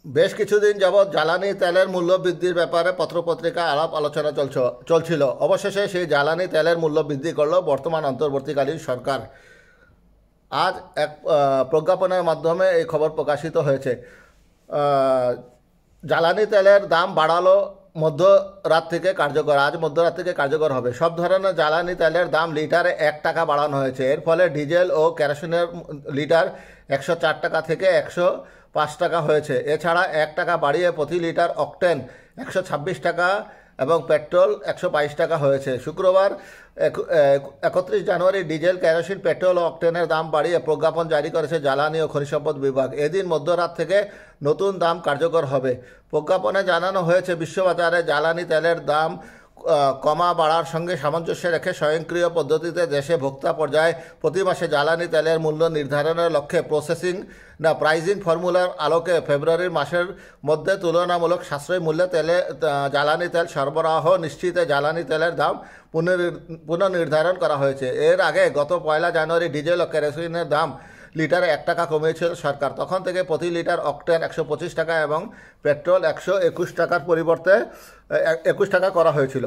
বেশ কিছুদিন যাবৎ জ্বালানি তেলের মূল্য বৃদ্ধির ব্যাপারে পত্রপত্রিকায় আলাপ আলোচনা চলছিল। অবশেষে সেই জ্বালানি তেলের মূল্য বৃদ্ধি করল বর্তমান অন্তর্বর্তীকালীন সরকার। আজ এক প্রজ্ঞাপনের মাধ্যমে এই খবর প্রকাশিত হয়েছে। আহ, জ্বালানি তেলের দাম বাড়ালো মধ্যরাত থেকে কার্যকর। আজ মধ্যরাত থেকে কার্যকর হবে। সব ধরনের জ্বালানি তেলের দাম লিটারে 1 টাকা বাড়ানো হয়েছে। এর ফলে ডিজেল ও কেরোসিনের লিটার 104 টাকা থেকে 105 টাকা হয়েছে। এছাড়া 1 টাকা বাড়িয়ে প্রতি লিটার অকটেন 126 টাকা এবং পেট্রোল 122 টাকা হয়েছে। শুক্রবার 31 জানুয়ারি ডিজেল, কেরোসিন, পেট্রোল ও অকটেনের দাম বাড়িয়ে প্রজ্ঞাপন জারি করেছে জ্বালানি ও খনিজ সম্পদ বিভাগ। এদিন মধ্যরাত থেকে নতুন দাম কার্যকর হবে। প্রজ্ঞাপনে জানানো হয়েছে, বিশ্ববাজারে জ্বালানি তেলের দাম কমা বাড়ার সঙ্গে সামঞ্জস্য রেখে স্বয়ংক্রিয় পদ্ধতিতে দেশে ভোক্তা পর্যায়ে প্রতি মাসে জ্বালানি তেলের মূল্য নির্ধারণের লক্ষ্যে প্রাইজিং ফর্মুলার আলোকে ফেব্রুয়ারি মাসের মধ্যে তুলনামূলক সাশ্রয়ী মূল্যে জ্বালানি তেল সরবরাহ নিশ্চিতে জ্বালানি তেলের দাম পুনর্নির্ধারণ করা হয়েছে। এর আগে গত 1 জানুয়ারি ডিজেল ও কেরোসিনের দাম লিটারে 1 টাকা কমিয়েছিল সরকার। তখন থেকে প্রতি লিটার অকটেন 125 টাকা এবং পেট্রোল 121 টাকার পরিবর্তে 21 টাকা করা হয়েছিল।